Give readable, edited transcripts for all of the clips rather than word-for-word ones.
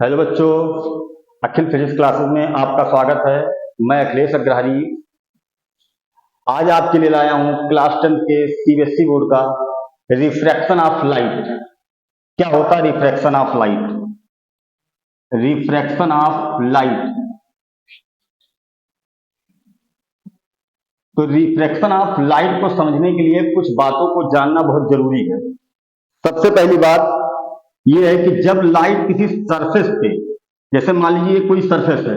Hello बच्चों, अखिल physics classes में आपका स्वागत है। मैं अखिलेश अग्रहरी आज आपके लिए लाया हूं क्लास 10 के सीबीएसई बोर्ड का रिफ्रैक्शन ऑफ लाइट। क्या होता है refraction of light? Refraction of light. तो रिफ्रैक्शन ऑफ लाइट को समझने के लिए कुछ बातों को जानना बहुत जरूरी है। सबसे पहली बात यह है कि जब लाइट किसी सरफेस पे, जैसे मान लीजिए कोई सरफेस है,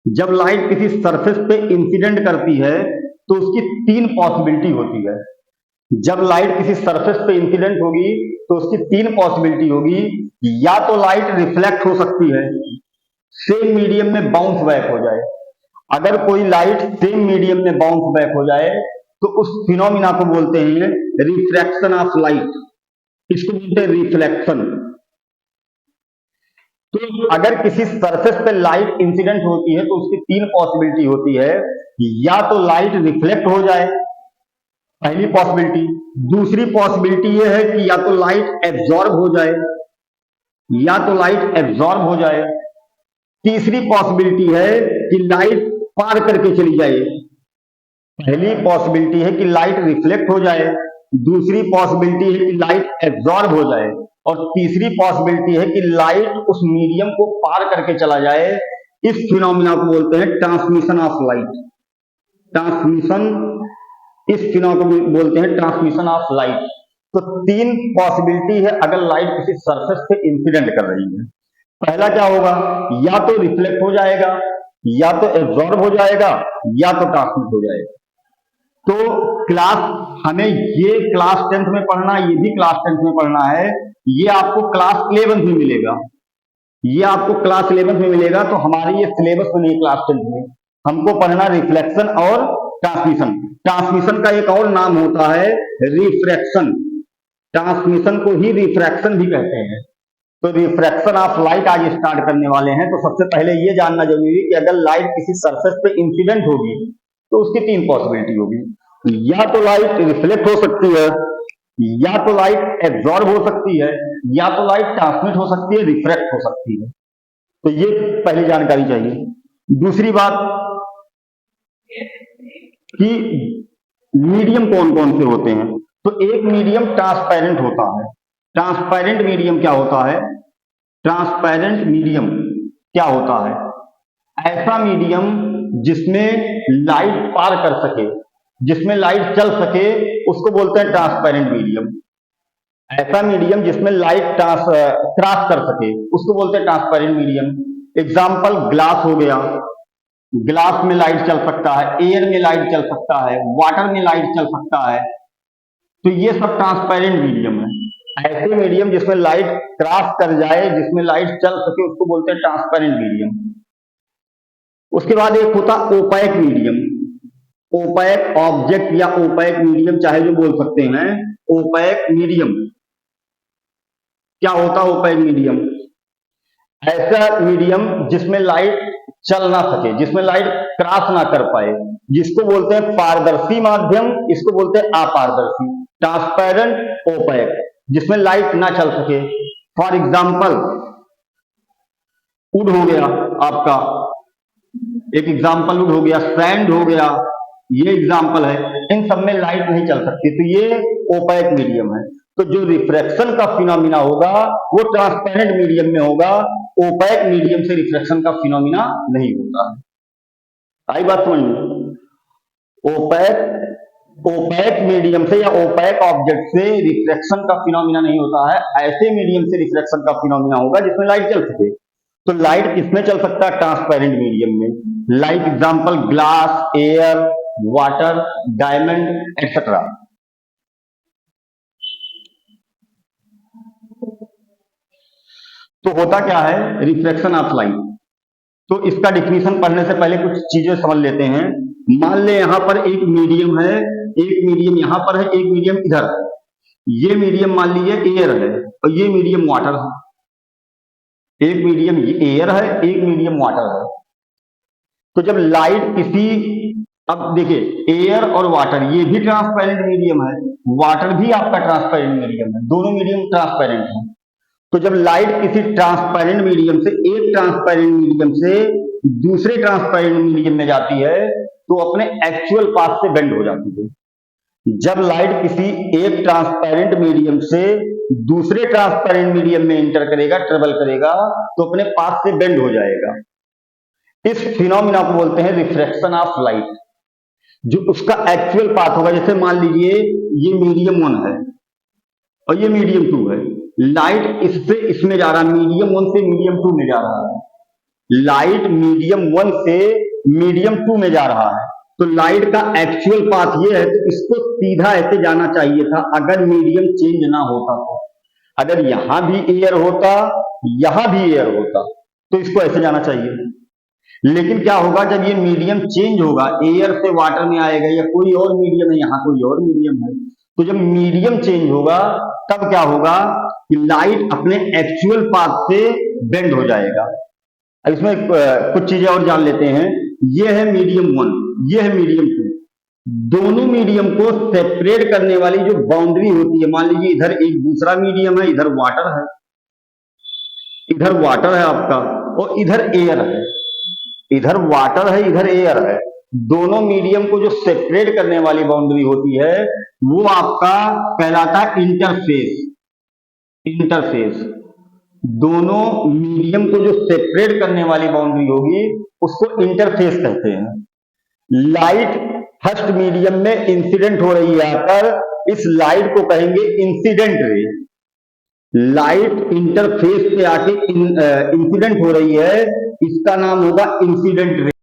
जब लाइट किसी सरफेस पे इंसिडेंट करती है तो उसकी तीन पॉसिबिलिटी होती है। जब लाइट किसी सरफेस पे इंसिडेंट होगी तो उसकी तीन पॉसिबिलिटी होगी। या तो लाइट रिफ्लेक्ट हो सकती है, सेम मीडियम में बाउंस बैक हो जाए। अगर कोई लाइट सेम मीडियम में बाउंस बैक हो जाए तो उस फिनोमिना को बोलते हैं रिफ्रैक्शन ऑफ लाइट। इसको बोलते हैं रिफ्लेक्शन। तो अगर किसी सरफेस पे लाइट इंसिडेंट होती है तो उसकी तीन पॉसिबिलिटी होती है। या तो लाइट रिफ्लेक्ट हो जाए, पहली पॉसिबिलिटी। दूसरी पॉसिबिलिटी यह है कि या तो लाइट एब्जॉर्ब हो जाए, या तो लाइट एब्जॉर्ब हो जाए। तीसरी पॉसिबिलिटी है कि लाइट पार करके चली जाए। पहली पॉसिबिलिटी है कि लाइट रिफ्लेक्ट हो जाए, दूसरी पॉसिबिलिटी है कि लाइट एब्जॉर्ब हो जाए, और तीसरी पॉसिबिलिटी है कि लाइट उस मीडियम को पार करके चला जाए। इस फिनोमिना को बोलते हैं ट्रांसमिशन ऑफ लाइट। ट्रांसमिशन, इस फिनोमिना को बोलते हैं ट्रांसमिशन ऑफ लाइट। तो तीन पॉसिबिलिटी है अगर लाइट किसी सरफेस पे इंसिडेंट कर रही है। पहला क्या होगा? या तो रिफ्लेक्ट हो जाएगा, या तो एब्जॉर्ब हो जाएगा, या तो ट्रांसमिट हो जाएगा। तो हमें ये क्लास 10th में पढ़ना, ये भी क्लास 10th में पढ़ना है। ये आपको क्लास 11th में मिलेगा, ये आपको क्लास 11th में मिलेगा। तो हमारी ये सिलेबस में नहीं, क्लास 10th में हमको पढ़ना रिफ्लेक्शन और ट्रांसमिशन। ट्रांसमिशन का एक और नाम होता है रिफ्रैक्शन। ट्रांसमिशन को ही रिफ्रैक्शन भी कहते हैं। तो रिफ्रैक्शन ऑफ लाइट आज स्टार्ट करने वाले हैं। तो सबसे पहले ये जानना जरूरी है कि अगर लाइट किसी सरफेस पे इंसिडेंट होगी तो उसकी तीन पॉसिबिलिटी होगी। या तो लाइट रिफ्लेक्ट हो सकती है, या तो लाइट एब्जॉर्ब हो सकती है, या तो लाइट ट्रांसमिट हो सकती है, रिफ्रैक्ट हो सकती है। तो ये पहली जानकारी चाहिए। दूसरी बात कि मीडियम कौन कौन से होते हैं। तो एक मीडियम ट्रांसपेरेंट होता है। ट्रांसपेरेंट मीडियम क्या होता है? ट्रांसपेरेंट मीडियम क्या होता है? ऐसा मीडियम जिसमें लाइट पार कर सके, जिसमें लाइट चल सके, उसको बोलते हैं ट्रांसपेरेंट मीडियम। ऐसा मीडियम जिसमें लाइट क्रॉस कर सके उसको बोलते हैं ट्रांसपेरेंट मीडियम। एग्जाम्पल ग्लास हो गया, ग्लास में लाइट चल सकता है, एयर में लाइट चल सकता है, वाटर में लाइट चल सकता है। तो ये सब ट्रांसपेरेंट मीडियम है। ऐसे मीडियम जिसमें लाइट क्रॉस कर जाए, जिसमें लाइट चल सके, उसको बोलते हैं ट्रांसपेरेंट मीडियम। उसके बाद एक होता ओपैक मीडियम। ओपैक ऑब्जेक्ट या ओपैक मीडियम चाहे जो बोल सकते हैं। ओपैक मीडियम क्या होता है? ओपैक मीडियम ऐसा मीडियम जिसमें लाइट चल ना सके, जिसमें लाइट क्रॉस ना कर पाए, जिसको बोलते हैं पारदर्शी माध्यम, इसको बोलते हैं अपारदर्शी। ट्रांसपेरेंट, ओपैक, जिसमें लाइट ना चल सके। फॉर एग्जाम्पल वुड हो गया आपका, एक एग्जाम्पल वुड हो गया, सैंड हो गया, ये एग्जाम्पल है। इन सब में लाइट नहीं चल सकती, तो ये ओपैक मीडियम है। तो जो रिफ्रैक्शन का फिनोमिना होगा वो ट्रांसपेरेंट मीडियम में होगा। ओपैक मीडियम से रिफ्रैक्शन का फिनोमिना नहीं होता है। आई बात समझ में? ओपैक मीडियम से या ओपैक ऑब्जेक्ट से रिफ्रैक्शन का फिनोमिना नहीं होता है। ऐसे मीडियम से रिफ्रैक्शन का फिनोमिना होगा जिसमें लाइट चल सके। तो लाइट किसमें चल सकता है? ट्रांसपेरेंट मीडियम में। Like example glass, air, water, diamond etcetera. तो होता क्या है रिफ्लेक्शन ऑफ लाइट? तो इसका डिफिनीशन पढ़ने से पहले कुछ चीजें समझ लेते हैं। मान ले यहां पर एक मीडियम है, एक मीडियम यहां पर है, एक मीडियम इधर है। ये मीडियम मान लीजिए एयर है और ये मीडियम वाटर है। एक मीडियम एयर है, एक मीडियम वाटर है। तो जब लाइट किसी, अब देखिए एयर और वाटर ये भी ट्रांसपेरेंट मीडियम है, वाटर भी आपका ट्रांसपेरेंट मीडियम है, दोनों मीडियम ट्रांसपेरेंट है। तो जब लाइट किसी ट्रांसपेरेंट मीडियम से, एक ट्रांसपेरेंट मीडियम से दूसरे ट्रांसपेरेंट मीडियम में जाती है तो अपने एक्चुअल पाथ से बेंड हो जाती है। जब लाइट किसी एक ट्रांसपेरेंट मीडियम से दूसरे ट्रांसपेरेंट मीडियम में इंटर करेगा, ट्रेवल करेगा, तो अपने पाथ से बेंड हो जाएगा। इस फिनोमिना को बोलते हैं रिफ्रैक्शन ऑफ लाइट। जो उसका एक्चुअल पाथ होगा, जैसे मान लीजिए ये मीडियम 1 है और ये मीडियम 2 है, लाइट इससे इसमें जा रहा है, मीडियम 1 से मीडियम 2 में जा रहा है। लाइट मीडियम 1 से मीडियम 2 में जा रहा है, तो लाइट का एक्चुअल पाथ ये है, तो इसको सीधा ऐसे जाना चाहिए था अगर मीडियम चेंज ना होता तो। अगर यहां भी एयर होता, यहां भी एयर होता, तो इसको ऐसे जाना चाहिए। लेकिन क्या होगा, जब ये मीडियम चेंज होगा, एयर से वाटर में आएगा या कोई और मीडियम है, यहां कोई और मीडियम है, तो जब मीडियम चेंज होगा तब क्या होगा कि लाइट अपने एक्चुअल पाथ से बेंड हो जाएगा। अब इसमें कुछ चीजें और जान लेते हैं। ये है मीडियम 1, ये है मीडियम 2। दोनों मीडियम को सेपरेट करने वाली जो बाउंड्री होती है, मान लीजिए इधर एक दूसरा मीडियम है, इधर वाटर है, इधर वाटर है आपका और इधर एयर है, इधर वाटर है, इधर एयर है। दोनों मीडियम को जो सेपरेट करने वाली बाउंड्री होती है वो आपका कहलाता है इंटरफेस। इंटरफेस, दोनों मीडियम को जो सेपरेट करने वाली बाउंड्री होगी उसको इंटरफेस कहते हैं। लाइट फर्स्ट मीडियम में इंसिडेंट हो रही है आकर, इस लाइट को कहेंगे इंसिडेंट रे। लाइट इंटरफेस पे आके इंसिडेंट हो रही है, इसका नाम होगा इंसिडेंट रे।